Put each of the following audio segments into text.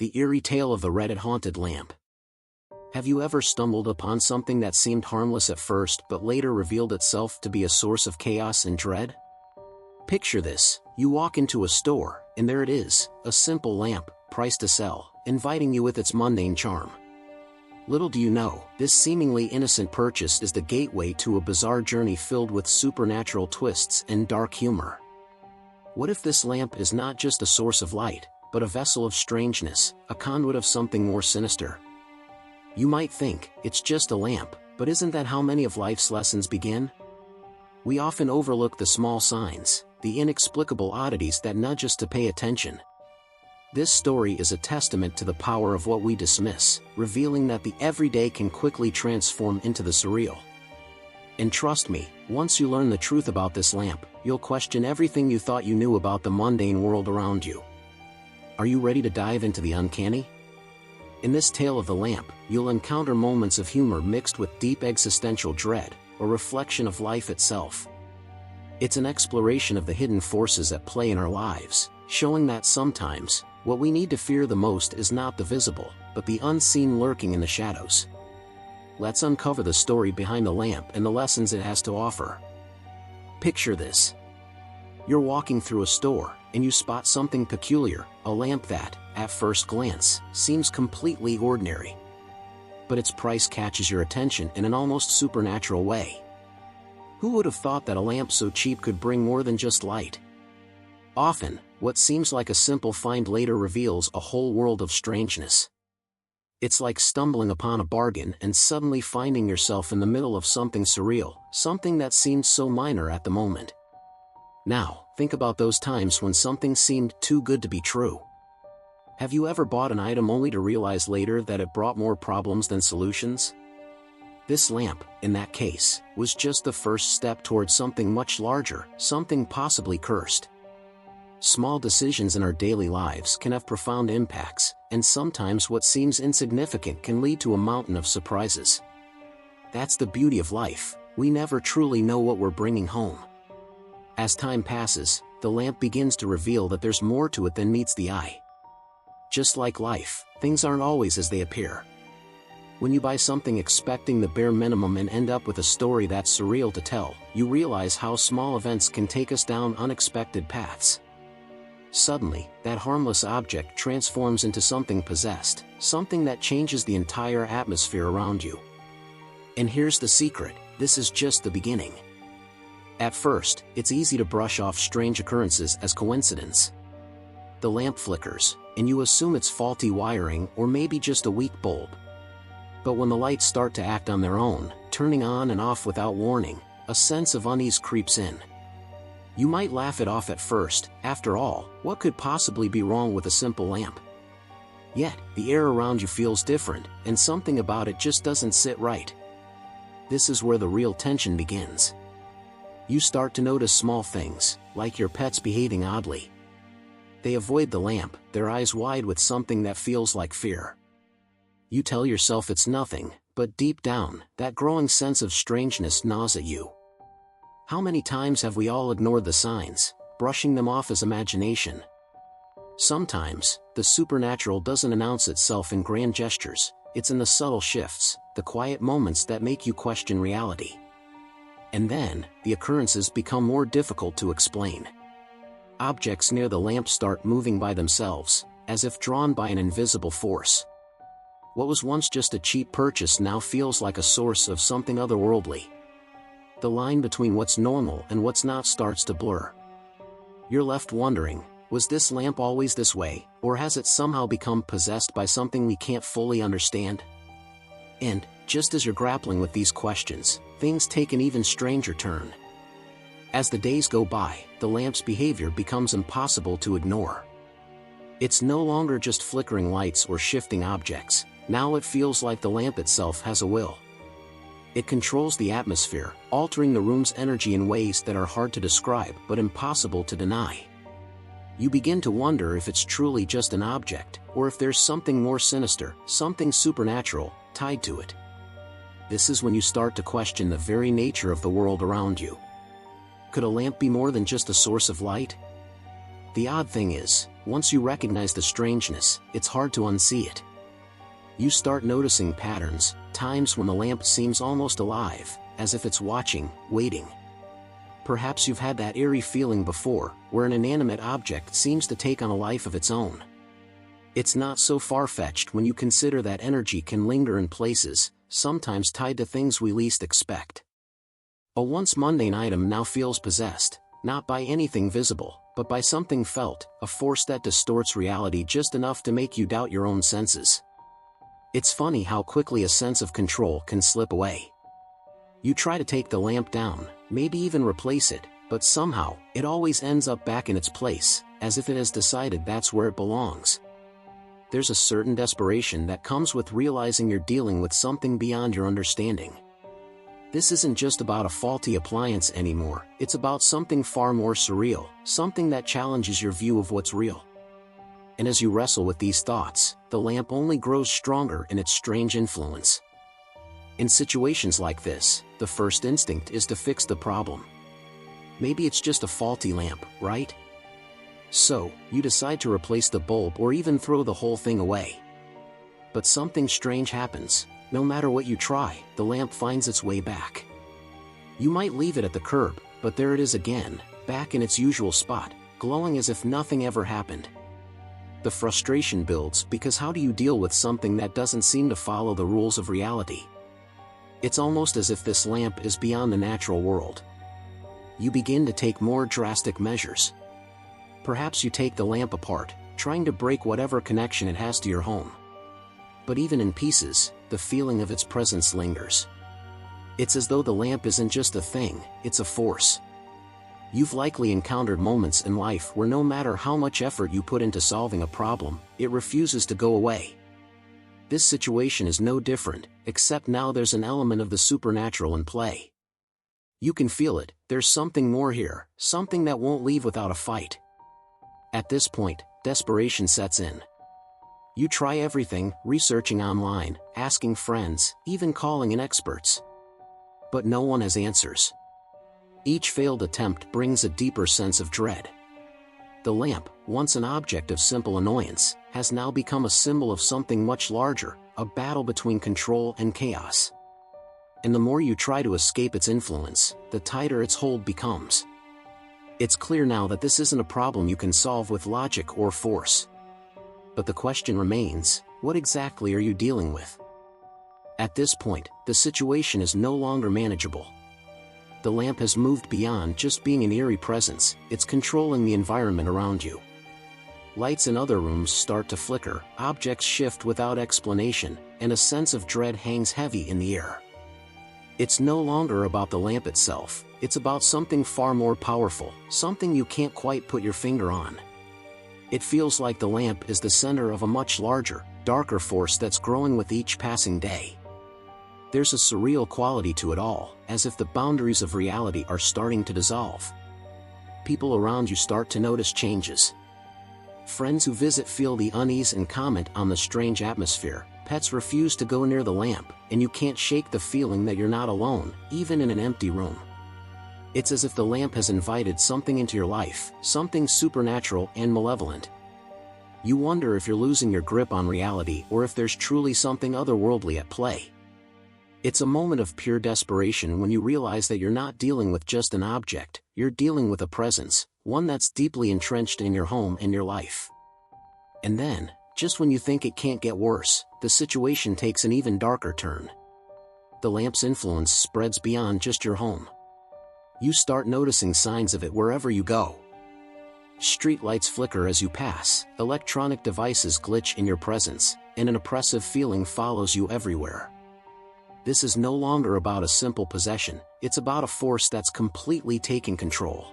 The eerie tale of the Reddit-haunted lamp. Have you ever stumbled upon something that seemed harmless at first but later revealed itself to be a source of chaos and dread? Picture this: you walk into a store, and there it is, a simple lamp, priced to sell, inviting you with its mundane charm. Little do you know, this seemingly innocent purchase is the gateway to a bizarre journey filled with supernatural twists and dark humor. What if this lamp is not just a source of light, but a vessel of strangeness, a conduit of something more sinister? You might think, it's just a lamp, but isn't that how many of life's lessons begin? We often overlook the small signs, the inexplicable oddities that nudge us to pay attention. This story is a testament to the power of what we dismiss, revealing that the everyday can quickly transform into the surreal. And trust me, once you learn the truth about this lamp, you'll question everything you thought you knew about the mundane world around you. Are you ready to dive into the uncanny? In this tale of the lamp, you'll encounter moments of humor mixed with deep existential dread, a reflection of life itself. It's an exploration of the hidden forces at play in our lives, showing that sometimes, what we need to fear the most is not the visible, but the unseen lurking in the shadows. Let's uncover the story behind the lamp and the lessons it has to offer. Picture this. You're walking through a store, and you spot something peculiar, a lamp that, at first glance, seems completely ordinary. But its price catches your attention in an almost supernatural way. Who would have thought that a lamp so cheap could bring more than just light? Often, what seems like a simple find later reveals a whole world of strangeness. It's like stumbling upon a bargain and suddenly finding yourself in the middle of something surreal, something that seemed so minor at the moment. Now, think about those times when something seemed too good to be true. Have you ever bought an item only to realize later that it brought more problems than solutions? This lamp, in that case, was just the first step towards something much larger, something possibly cursed. Small decisions in our daily lives can have profound impacts, and sometimes what seems insignificant can lead to a mountain of surprises. That's the beauty of life, we never truly know what we're bringing home. As time passes, the lamp begins to reveal that there's more to it than meets the eye. Just like life, things aren't always as they appear. When you buy something expecting the bare minimum and end up with a story that's surreal to tell, you realize how small events can take us down unexpected paths. Suddenly, that harmless object transforms into something possessed, something that changes the entire atmosphere around you. And here's the secret: this is just the beginning. At first, it's easy to brush off strange occurrences as coincidence. The lamp flickers, and you assume it's faulty wiring or maybe just a weak bulb. But when the lights start to act on their own, turning on and off without warning, a sense of unease creeps in. You might laugh it off at first. After all, what could possibly be wrong with a simple lamp? Yet, the air around you feels different, and something about it just doesn't sit right. This is where the real tension begins. You start to notice small things, like your pets behaving oddly. They avoid the lamp, their eyes wide with something that feels like fear. You tell yourself it's nothing, but deep down, that growing sense of strangeness gnaws at you. How many times have we all ignored the signs, brushing them off as imagination? Sometimes, the supernatural doesn't announce itself in grand gestures, it's in the subtle shifts, the quiet moments that make you question reality. And then, the occurrences become more difficult to explain. Objects near the lamp start moving by themselves, as if drawn by an invisible force. What was once just a cheap purchase now feels like a source of something otherworldly. The line between what's normal and what's not starts to blur. You're left wondering, was this lamp always this way, or has it somehow become possessed by something we can't fully understand? And, just as you're grappling with these questions, things take an even stranger turn. As the days go by, the lamp's behavior becomes impossible to ignore. It's no longer just flickering lights or shifting objects, now it feels like the lamp itself has a will. It controls the atmosphere, altering the room's energy in ways that are hard to describe but impossible to deny. You begin to wonder if it's truly just an object, or if there's something more sinister, something supernatural, tied to it. This is when you start to question the very nature of the world around you. Could a lamp be more than just a source of light? The odd thing is, Once you recognize the strangeness, it's hard to unsee it. You start noticing patterns, times when the lamp seems almost alive, as if it's watching, waiting. Perhaps you've had that eerie feeling before, where an inanimate object seems to take on a life of its own. It's not so far-fetched when you consider that energy can linger in places, sometimes tied to things we least expect. A once mundane item now feels possessed, not by anything visible, but by something felt, a force that distorts reality just enough to make you doubt your own senses. It's funny how quickly a sense of control can slip away. You try to take the lamp down, maybe even replace it, but somehow, it always ends up back in its place, as if it has decided that's where it belongs. There's a certain desperation that comes with realizing you're dealing with something beyond your understanding. This isn't just about a faulty appliance anymore, it's about something far more surreal, something that challenges your view of what's real. And as you wrestle with these thoughts, the lamp only grows stronger in its strange influence. In situations like this, the first instinct is to fix the problem. Maybe it's just a faulty lamp, right? So, you decide to replace the bulb or even throw the whole thing away. But something strange happens. No matter what you try, the lamp finds its way back. You might leave it at the curb, but there it is again, back in its usual spot, glowing as if nothing ever happened. The frustration builds because how do you deal with something that doesn't seem to follow the rules of reality? It's almost as if this lamp is beyond the natural world. You begin to take more drastic measures. Perhaps you take the lamp apart, trying to break whatever connection it has to your home. But even in pieces, the feeling of its presence lingers. It's as though the lamp isn't just a thing, it's a force. You've likely encountered moments in life where no matter how much effort you put into solving a problem, it refuses to go away. This situation is no different, except now there's an element of the supernatural in play. You can feel it, there's something more here, something that won't leave without a fight. At this point, desperation sets in. You try everything, researching online, asking friends, even calling in experts. But no one has answers. Each failed attempt brings a deeper sense of dread. The lamp, once an object of simple annoyance, has now become a symbol of something much larger, a battle between control and chaos. And the more you try to escape its influence, the tighter its hold becomes. It's clear now that this isn't a problem you can solve with logic or force. But the question remains, what exactly are you dealing with? At this point, the situation is no longer manageable. The lamp has moved beyond just being an eerie presence, it's controlling the environment around you. Lights in other rooms start to flicker, objects shift without explanation, and a sense of dread hangs heavy in the air. It's no longer about the lamp itself, it's about something far more powerful, something you can't quite put your finger on. It feels like the lamp is the center of a much larger, darker force that's growing with each passing day. There's a surreal quality to it all, as if the boundaries of reality are starting to dissolve. People around you start to notice changes. Friends who visit feel the unease and comment on the strange atmosphere. Pets refuse to go near the lamp, and you can't shake the feeling that you're not alone, even in an empty room. It's as if the lamp has invited something into your life, something supernatural and malevolent. You wonder if you're losing your grip on reality or if there's truly something otherworldly at play. It's a moment of pure desperation when you realize that you're not dealing with just an object, you're dealing with a presence, one that's deeply entrenched in your home and your life. And then, just when you think it can't get worse, the situation takes an even darker turn. The lamp's influence spreads beyond just your home. You start noticing signs of it wherever you go. Street lights flicker as you pass, electronic devices glitch in your presence, and an oppressive feeling follows you everywhere. This is no longer about a simple possession, it's about a force that's completely taken control.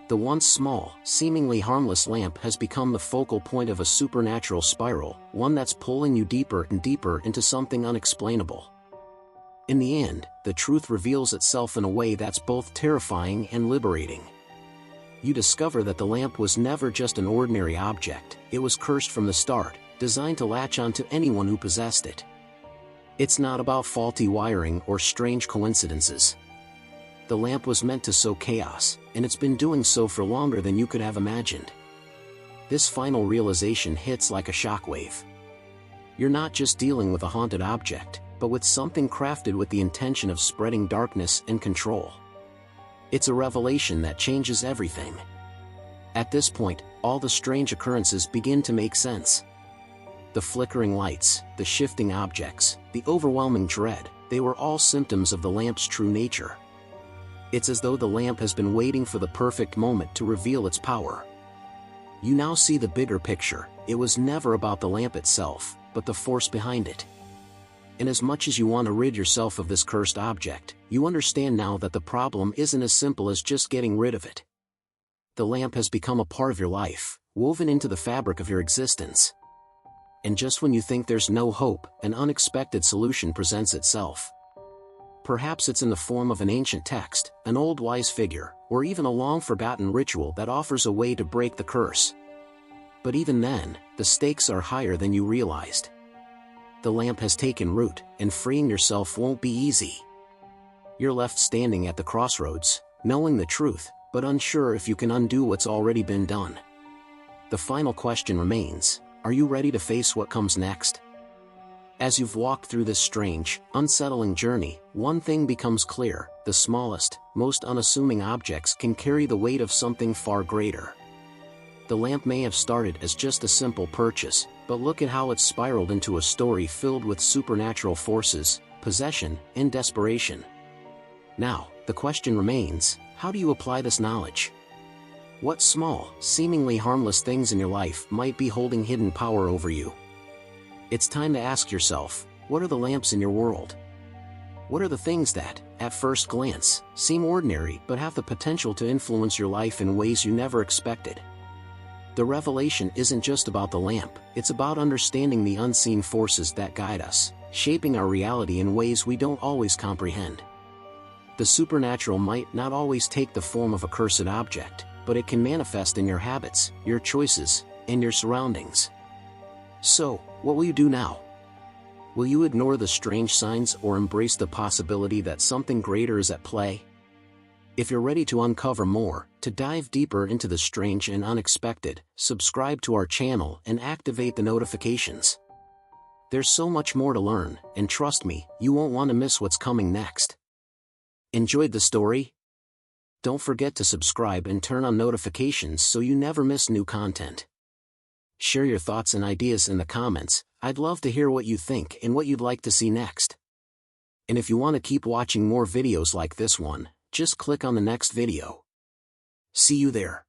The once small, seemingly harmless lamp has become the focal point of a supernatural spiral, one that's pulling you deeper and deeper into something unexplainable. In the end, the truth reveals itself in a way that's both terrifying and liberating. You discover that the lamp was never just an ordinary object, it was cursed from the start, designed to latch onto anyone who possessed it. It's not about faulty wiring or strange coincidences. The lamp was meant to sow chaos, and it's been doing so for longer than you could have imagined. This final realization hits like a shockwave. You're not just dealing with a haunted object, but with something crafted with the intention of spreading darkness and control. It's a revelation that changes everything. At this point, all the strange occurrences begin to make sense. The flickering lights, the shifting objects, the overwhelming dread, they were all symptoms of the lamp's true nature. It's as though the lamp has been waiting for the perfect moment to reveal its power. You now see the bigger picture. It was never about the lamp itself, but the force behind it. And as much as you want to rid yourself of this cursed object, you understand now that the problem isn't as simple as just getting rid of it. The lamp has become a part of your life, woven into the fabric of your existence. And just when you think there's no hope, an unexpected solution presents itself. Perhaps it's in the form of an ancient text, an old wise figure, or even a long-forgotten ritual that offers a way to break the curse. But even then, the stakes are higher than you realized. The lamp has taken root, and freeing yourself won't be easy. You're left standing at the crossroads, knowing the truth, but unsure if you can undo what's already been done. The final question remains: are you ready to face what comes next? As you've walked through this strange, unsettling journey, one thing becomes clear: the smallest, most unassuming objects can carry the weight of something far greater. The lamp may have started as just a simple purchase, but look at how it's spiraled into a story filled with supernatural forces, possession, and desperation. Now, the question remains: how do you apply this knowledge? What small, seemingly harmless things in your life might be holding hidden power over you? It's time to ask yourself, what are the lamps in your world? What are the things that, at first glance, seem ordinary but have the potential to influence your life in ways you never expected? The revelation isn't just about the lamp, it's about understanding the unseen forces that guide us, shaping our reality in ways we don't always comprehend. The supernatural might not always take the form of a cursed object, but it can manifest in your habits, your choices, and your surroundings. So, what will you do now? Will you ignore the strange signs or embrace the possibility that something greater is at play? If you're ready to uncover more, to dive deeper into the strange and unexpected, subscribe to our channel and activate the notifications. There's so much more to learn, and trust me, you won't want to miss what's coming next. Enjoyed the story? Don't forget to subscribe and turn on notifications so you never miss new content. Share your thoughts and ideas in the comments. I'd love to hear what you think and what you'd like to see next. And if you want to keep watching more videos like this one, just click on the next video. See you there.